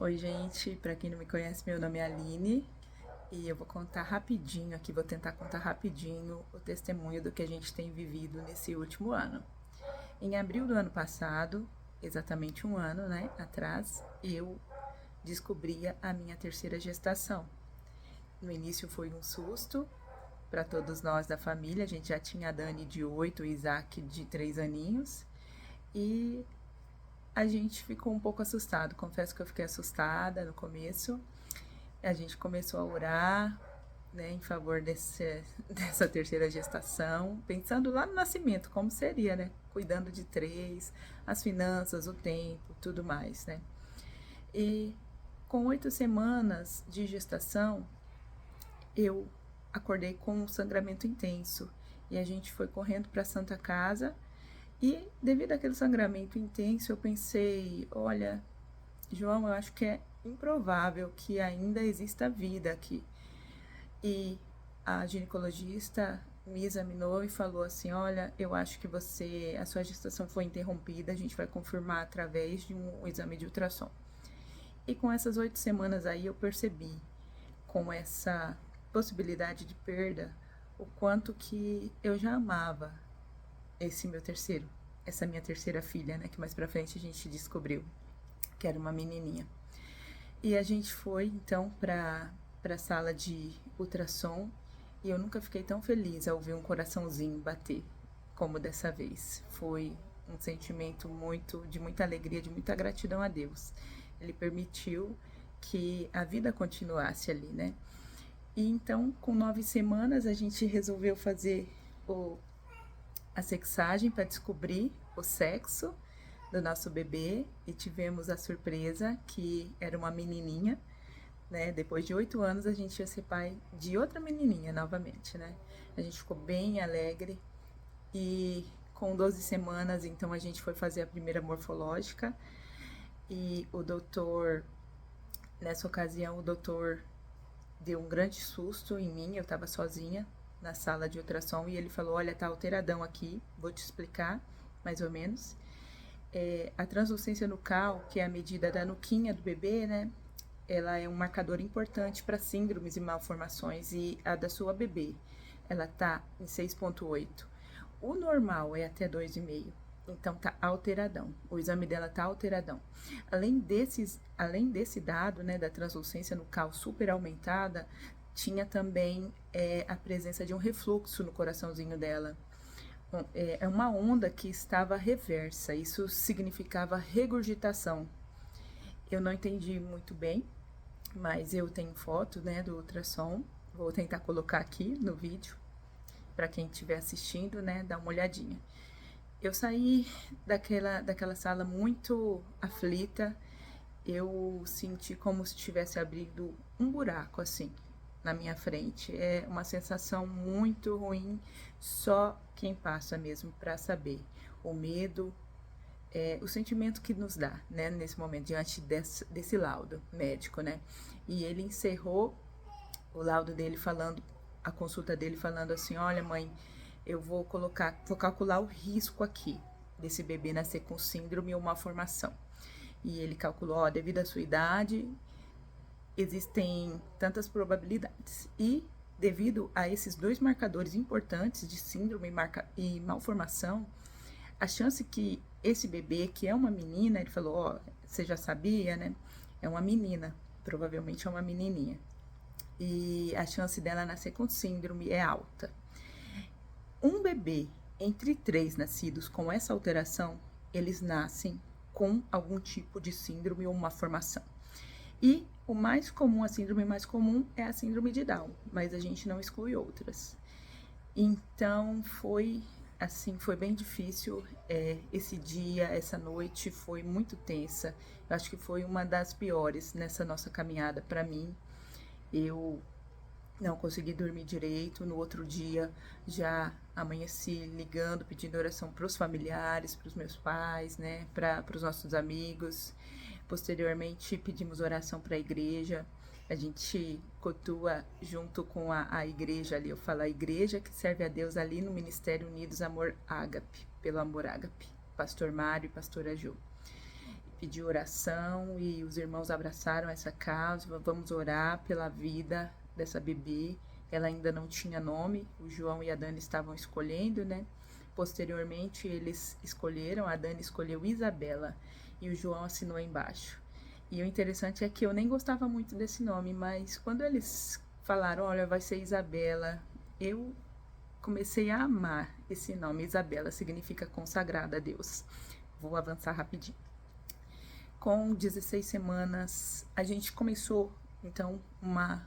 Oi, gente, para quem não me conhece, meu nome é Aline e eu vou contar rapidinho aqui, vou tentar contar rapidinho o testemunho do que a gente tem vivido nesse último ano. Em abril do ano passado, exatamente um ano, né, atrás, eu descobria a minha terceira gestação. No início foi um susto para todos nós da família, a gente já tinha a Dani de 8, o Isaac de 3 aninhos e a gente ficou um pouco assustado. Confesso que eu fiquei assustada no começo. A gente começou a orar, né, em favor dessa terceira gestação, pensando lá no nascimento, como seria, né? Cuidando de três, as finanças, o tempo, tudo mais, né? E com 8 semanas de gestação, eu acordei com um sangramento intenso e a gente foi correndo para a Santa Casa. E devido àquele sangramento intenso, eu pensei, olha, João, eu acho que é improvável que ainda exista vida aqui. E a ginecologista me examinou e falou assim, olha, eu acho que a sua gestação foi interrompida, a gente vai confirmar através de um exame de ultrassom. E com essas 8 semanas aí eu percebi, com essa possibilidade de perda, o quanto que eu já amava essa minha terceira filha, né, que mais pra frente a gente descobriu que era uma menininha. E a gente foi então para a sala de ultrassom e eu nunca fiquei tão feliz ao ver um coraçãozinho bater como dessa vez. Foi um sentimento de muita alegria, de muita gratidão a Deus. Ele permitiu que a vida continuasse ali, né? E então, com 9 semanas, a gente resolveu fazer a sexagem para descobrir o sexo do nosso bebê e tivemos a surpresa que era uma menininha, né? Depois de 8 anos a gente ia ser pai de outra menininha novamente, né? A gente ficou bem alegre e com 12 semanas então a gente foi fazer a primeira morfológica e nessa ocasião o doutor deu um grande susto em mim, eu estava sozinha na sala de ultrassom e ele falou, olha, tá alteradão aqui, vou te explicar mais ou menos. A translucência nucal, que é a medida da nuquinha do bebê, né? Ela é um marcador importante para síndromes e malformações e a da sua bebê, ela tá em 6,8. O normal é até 2,5. Então tá alteradão. O exame dela tá alteradão. Além desse dado, né, da translucência nucal super aumentada, tinha também a presença de um refluxo no coraçãozinho dela. É uma onda que estava reversa, isso significava regurgitação. Eu não entendi muito bem, mas eu tenho foto, né, do ultrassom, vou tentar colocar aqui no vídeo, para quem estiver assistindo, né, dar uma olhadinha. Eu saí daquela sala muito aflita, eu senti como se tivesse abrido um buraco, assim, na minha frente. É uma sensação muito ruim, só quem passa mesmo para saber. O medo, o sentimento que nos dá, né, nesse momento, diante desse laudo médico, né. E ele encerrou o laudo dele falando, a consulta dele falando assim, olha mãe, eu vou calcular o risco aqui desse bebê nascer com síndrome ou malformação. E ele calculou, ó, devido à sua idade, existem tantas probabilidades. E devido a esses dois marcadores importantes de síndrome e malformação, a chance que esse bebê, que é uma menina, ele falou, ó, você já sabia, né? É uma menina, provavelmente é uma menininha. E a chance dela nascer com síndrome é alta. Um bebê entre 3 nascidos com essa alteração, eles nascem com algum tipo de síndrome ou uma formação. E o mais comum, a síndrome mais comum é a síndrome de Down, mas a gente não exclui outras. Então foi bem difícil. Esse dia, essa noite foi muito tensa. Eu acho que foi uma das piores nessa nossa caminhada para mim. Eu não consegui dormir direito. No outro dia já amanheci ligando, pedindo oração para os familiares, para os meus pais, né, para os nossos amigos. Posteriormente pedimos oração para a igreja. A gente cultua junto com a igreja ali, eu falo a igreja que serve a Deus ali no Ministério Unidos Amor Ágape, pelo Amor Ágape, Pastor Mário e Pastora Ju. pediu oração e os irmãos abraçaram essa causa. Vamos orar pela vida dessa bebê. Ela ainda não tinha nome, o João e a Dani estavam escolhendo, né? Posteriormente, eles escolheram, a Dani escolheu Isabela e o João assinou embaixo. E o interessante é que eu nem gostava muito desse nome, mas quando eles falaram, olha, vai ser Isabela, eu comecei a amar esse nome. Isabela significa consagrada a Deus. Vou avançar rapidinho. Com 16 semanas, a gente começou, então, uma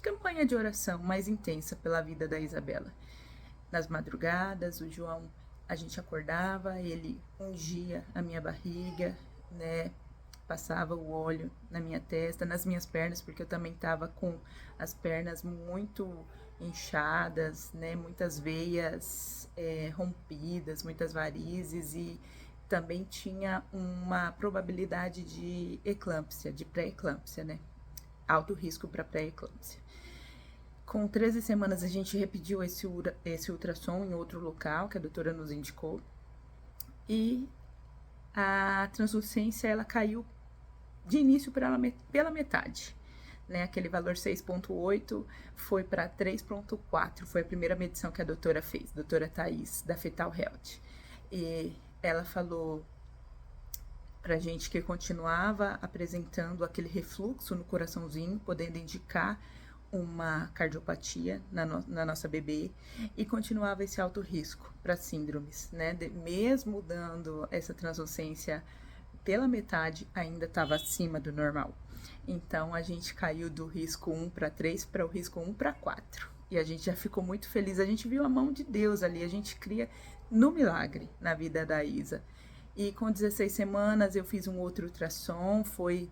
campanha de oração mais intensa pela vida da Isabela. Nas madrugadas, o João, a gente acordava, ele ungia a minha barriga, né? Passava o óleo na minha testa, nas minhas pernas, porque eu também estava com as pernas muito inchadas, né? Muitas veias rompidas, muitas varizes e também tinha uma probabilidade de eclâmpsia, de pré-eclâmpsia, né? Alto risco para pré-eclâmpsia. Com 13 semanas, a gente repetiu esse ultrassom em outro local que a doutora nos indicou. E a translucência, ela caiu de início pela metade. Né? Aquele valor 6,8 foi para 3,4. Foi a primeira medição que a doutora fez, a doutora Thaís, da Fetal Health. E ela falou pra gente que continuava apresentando aquele refluxo no coraçãozinho, podendo indicar uma cardiopatia na nossa bebê e continuava esse alto risco para síndromes, né? Mesmo dando essa translucência pela metade, ainda estava acima do normal. Então, a gente caiu do risco 1 para 3 para o risco 1 para 4. E a gente já ficou muito feliz. A gente viu a mão de Deus ali. A gente cria no milagre na vida da Isa. E com 16 semanas, eu fiz um outro ultrassom. Foi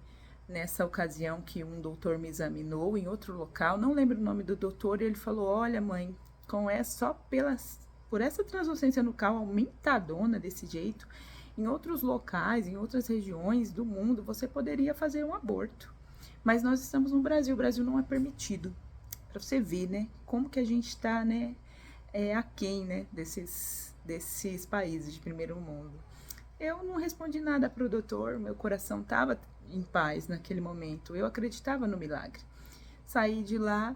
nessa ocasião que um doutor me examinou em outro local, não lembro o nome do doutor, e ele falou, olha mãe, só por essa translucência nucal aumentadona desse jeito, em outros locais, em outras regiões do mundo, você poderia fazer um aborto. Mas nós estamos no Brasil, o Brasil não é permitido. Para você ver, né, como que a gente está, né, aquém, né, desses países de primeiro mundo. Eu não respondi nada para o doutor, meu coração estava em paz naquele momento, eu acreditava no milagre. Saí de lá,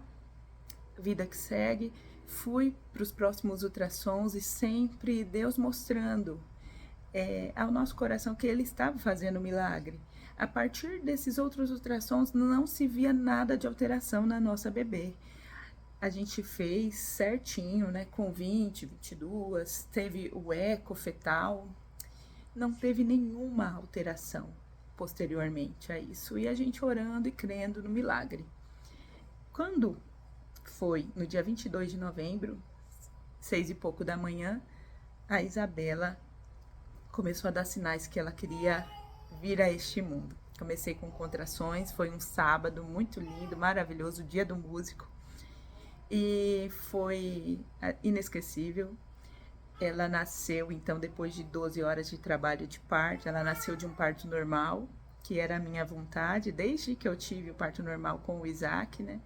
vida que segue, fui para os próximos ultrassons e sempre Deus mostrando ao nosso coração que Ele estava fazendo o milagre. A partir desses outros ultrassons não se via nada de alteração na nossa bebê. A gente fez certinho, né, com 20, 22, teve o eco fetal, não teve nenhuma alteração posteriormente a isso. E a gente orando e crendo no milagre. Quando foi no dia 22 de novembro, 6 e pouco da manhã, a Isabela começou a dar sinais que ela queria vir a este mundo. Comecei com contrações, foi um sábado muito lindo, maravilhoso, dia do músico. E foi inesquecível. Ela nasceu, então, depois de 12 horas de trabalho de parto. Ela nasceu de um parto normal, que era a minha vontade, desde que eu tive o parto normal com o Isaac, né?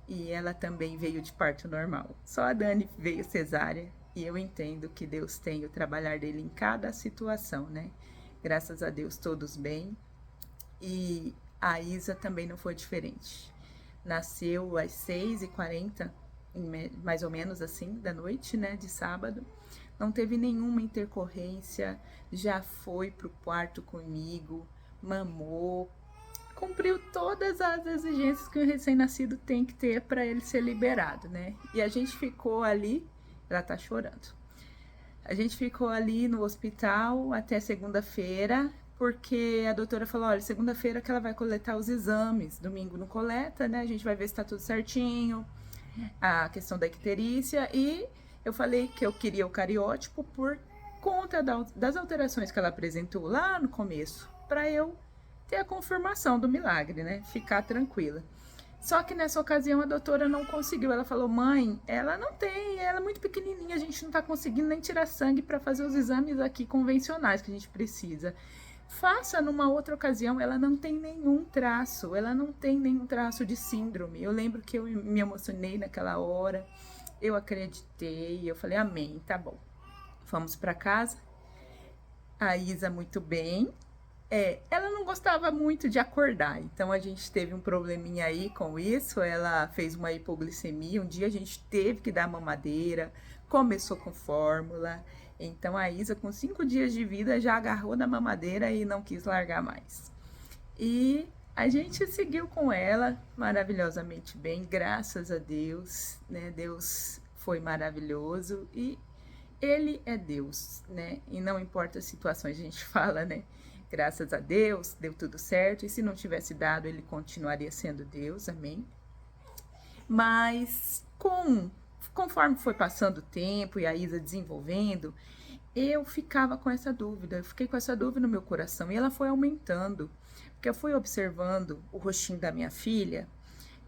E ela também veio de parto normal. Só a Dani veio cesárea, e eu entendo que Deus tem o trabalhar dele em cada situação, né? Graças a Deus, todos bem. E a Isa também não foi diferente. Nasceu às 6h40, mais ou menos assim, da noite, né? De sábado. Não teve nenhuma intercorrência, já foi pro quarto comigo, mamou, cumpriu todas as exigências que um recém-nascido tem que ter para ele ser liberado, né? E a gente ficou ali, ela tá chorando. A gente ficou ali no hospital até segunda-feira, porque a doutora falou, olha, segunda-feira que ela vai coletar os exames, domingo não coleta, né? A gente vai ver se tá tudo certinho, a questão da icterícia e... Eu falei que eu queria o cariótipo por conta das alterações que ela apresentou lá no começo, para eu ter a confirmação do milagre, né? Ficar tranquila. Só que nessa ocasião a doutora não conseguiu. Ela falou, mãe, ela não tem, ela é muito pequenininha, a gente não tá conseguindo nem tirar sangue para fazer os exames aqui convencionais que a gente precisa. Faça numa outra ocasião, ela não tem nenhum traço, de síndrome. Eu lembro que eu me emocionei naquela hora. Eu acreditei, eu falei, amém, tá bom. Fomos para casa, a Isa muito bem, Ela não gostava muito de acordar, então a gente teve um probleminha aí com isso. Ela fez uma hipoglicemia, um dia a gente teve que dar mamadeira, começou com fórmula. Então a Isa, com 5 dias de vida, já agarrou na mamadeira e não quis largar mais. E a gente seguiu com ela maravilhosamente bem, graças a Deus, né? Deus foi maravilhoso e ele é Deus, né? E não importa as situações, a gente fala, né? Graças a Deus, deu tudo certo. E se não tivesse dado, ele continuaria sendo Deus, amém? Mas conforme foi passando o tempo e a Isa desenvolvendo, eu ficava com essa dúvida. Eu fiquei com essa dúvida no meu coração e ela foi aumentando. Porque eu fui observando o rostinho da minha filha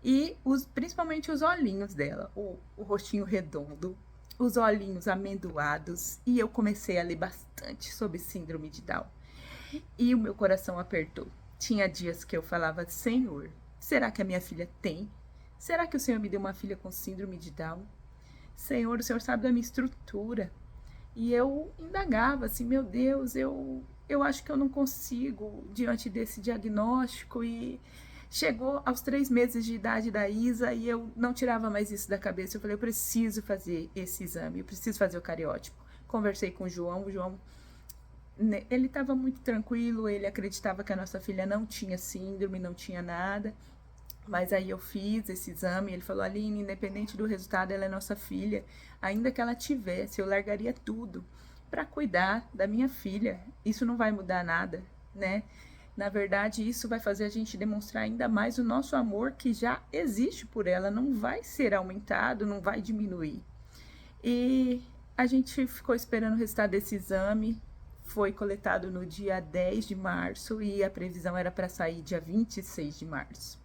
e principalmente os olhinhos dela, o rostinho redondo, os olhinhos amendoados, e eu comecei a ler bastante sobre síndrome de Down. E o meu coração apertou. Tinha dias que eu falava: Senhor, será que a minha filha tem? Será que o Senhor me deu uma filha com síndrome de Down? Senhor, o Senhor sabe da minha estrutura. E eu indagava assim: meu Deus, eu acho que eu não consigo diante desse diagnóstico. E chegou aos 3 meses de idade da Isa e eu não tirava mais isso da cabeça. Eu falei: eu preciso fazer esse exame, eu preciso fazer o cariótipo. Conversei com o João, ele estava muito tranquilo, ele acreditava que a nossa filha não tinha síndrome, não tinha nada. Mas aí eu fiz esse exame e ele falou: Aline, independente do resultado, ela é nossa filha. Ainda que ela tivesse, eu largaria tudo para cuidar da minha filha. Isso não vai mudar nada, né? Na verdade, isso vai fazer a gente demonstrar ainda mais o nosso amor que já existe por ela. Não vai ser aumentado, não vai diminuir. E a gente ficou esperando o resultado desse exame. Foi coletado no dia 10 de março e a previsão era para sair dia 26 de março.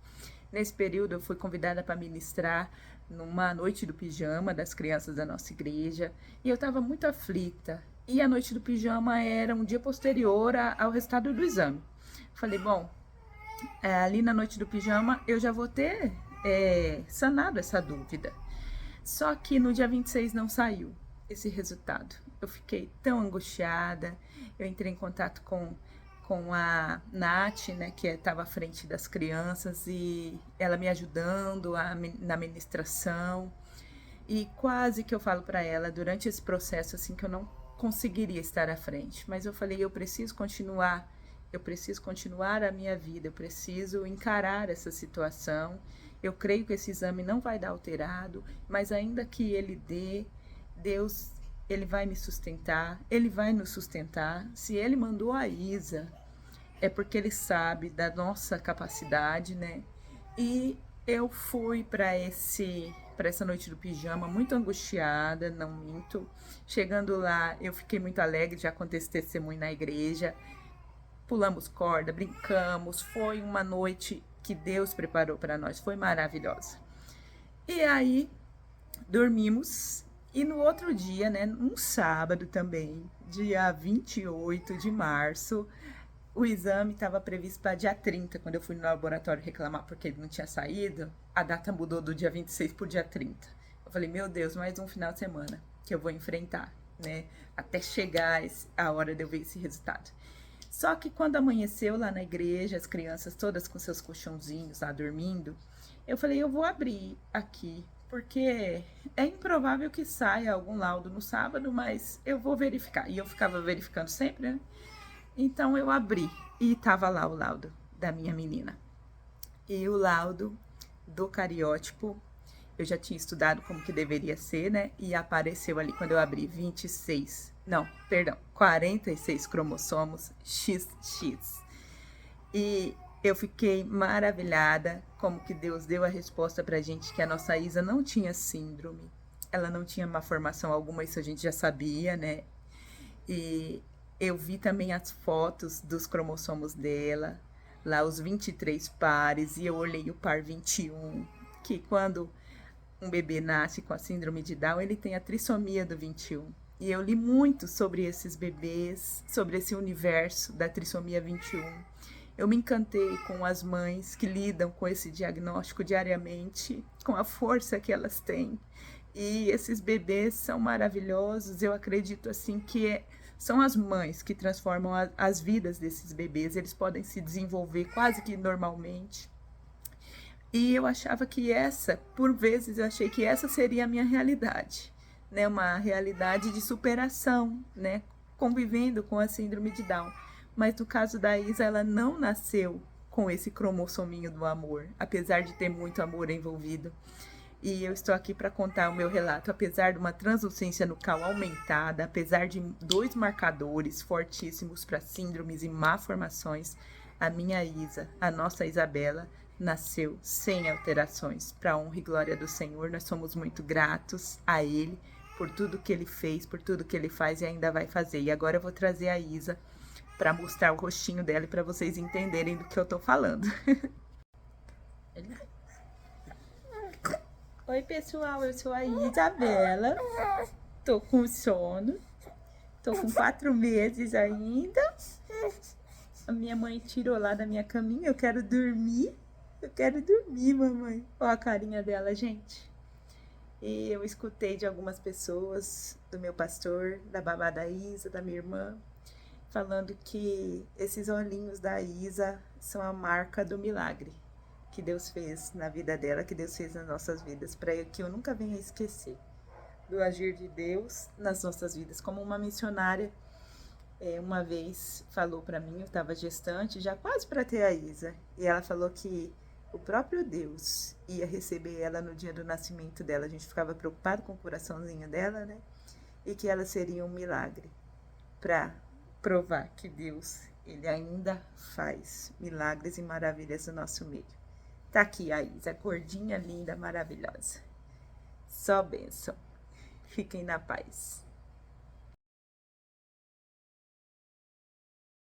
Nesse período, eu fui convidada para ministrar numa noite do pijama das crianças da nossa igreja e eu estava muito aflita. E a noite do pijama era um dia posterior ao resultado do exame. Falei: bom, ali na noite do pijama eu já vou ter sanado essa dúvida. Só que no dia 26 não saiu esse resultado. Eu fiquei tão angustiada. Eu entrei em contato com a Nath, né, que estava à frente das crianças, e ela me ajudando na ministração. E quase que eu falo para ela durante esse processo assim que eu não conseguiria estar à frente. Mas eu falei: eu preciso continuar a minha vida, eu preciso encarar essa situação. Eu creio que esse exame não vai dar alterado, mas ainda que ele dê, Deus, ele vai me sustentar, ele vai nos sustentar. Se ele mandou a Isa, é porque ele sabe da nossa capacidade, né? E eu fui para essa noite do pijama muito angustiada, não minto. Chegando lá, eu fiquei muito alegre, já contei esse testemunho na igreja. Pulamos corda, brincamos, foi uma noite que Deus preparou para nós, foi maravilhosa. E aí, dormimos. E no outro dia, né, um sábado também, dia 28 de março, o exame estava previsto para dia 30, quando eu fui no laboratório reclamar porque ele não tinha saído, a data mudou do dia 26 para o dia 30. Eu falei: meu Deus, mais um final de semana que eu vou enfrentar, né, até chegar a hora de eu ver esse resultado. Só que quando amanheceu lá na igreja, as crianças todas com seus colchãozinhos lá dormindo, eu falei: eu vou abrir aqui, porque é improvável que saia algum laudo no sábado, mas eu vou verificar. E eu ficava verificando sempre, né? Então eu abri e tava lá o laudo da minha menina. E o laudo do cariótipo, eu já tinha estudado como que deveria ser, né? E apareceu ali quando eu abri 46 cromossomos XX. E eu fiquei maravilhada como que Deus deu a resposta pra gente que a nossa Isa não tinha síndrome, ela não tinha má formação alguma, isso a gente já sabia, né? E eu vi também as fotos dos cromossomos dela, lá os 23 pares, e eu olhei o par 21, que quando um bebê nasce com a síndrome de Down, ele tem a trissomia do 21. E eu li muito sobre esses bebês, sobre esse universo da trissomia 21. Eu me encantei com as mães que lidam com esse diagnóstico diariamente, com a força que elas têm. E esses bebês são maravilhosos. Eu acredito assim que são as mães que transformam as vidas desses bebês. Eles podem se desenvolver quase que normalmente. E eu achava que por vezes eu achei que essa seria a minha realidade, né? Uma realidade de superação, né? Convivendo com a síndrome de Down. Mas no caso da Isa, ela não nasceu com esse cromossominho do amor, apesar de ter muito amor envolvido. E eu estou aqui para contar o meu relato. Apesar de uma translucência nucal aumentada, apesar de 2 marcadores fortíssimos para síndromes e malformações, a minha Isa, a nossa Isabela, nasceu sem alterações. Para a honra e glória do Senhor, nós somos muito gratos a Ele por tudo que Ele fez, por tudo que Ele faz e ainda vai fazer. E agora eu vou trazer a Isa para mostrar o rostinho dela e para vocês entenderem do que eu tô falando. Oi, pessoal, eu sou a Isabela, tô com sono, tô com 4 meses ainda. A minha mãe tirou lá da minha caminha, eu quero dormir, mamãe. Ó a carinha dela, gente. E eu escutei de algumas pessoas, do meu pastor, da babá da Isa, da minha irmã, falando que esses olhinhos da Isa são a marca do milagre que Deus fez na vida dela, que Deus fez nas nossas vidas, para que eu nunca venha esquecer do agir de Deus nas nossas vidas. Como uma missionária uma vez falou para mim, eu estava gestante, já quase para ter a Isa, e ela falou que o próprio Deus ia receber ela no dia do nascimento dela. A gente ficava preocupado com o coraçãozinho dela, né? E que ela seria um milagre para provar que Deus, Ele ainda faz milagres e maravilhas no nosso meio. Tá aqui a Isa, gordinha, linda, maravilhosa. Só bênção. Fiquem na paz.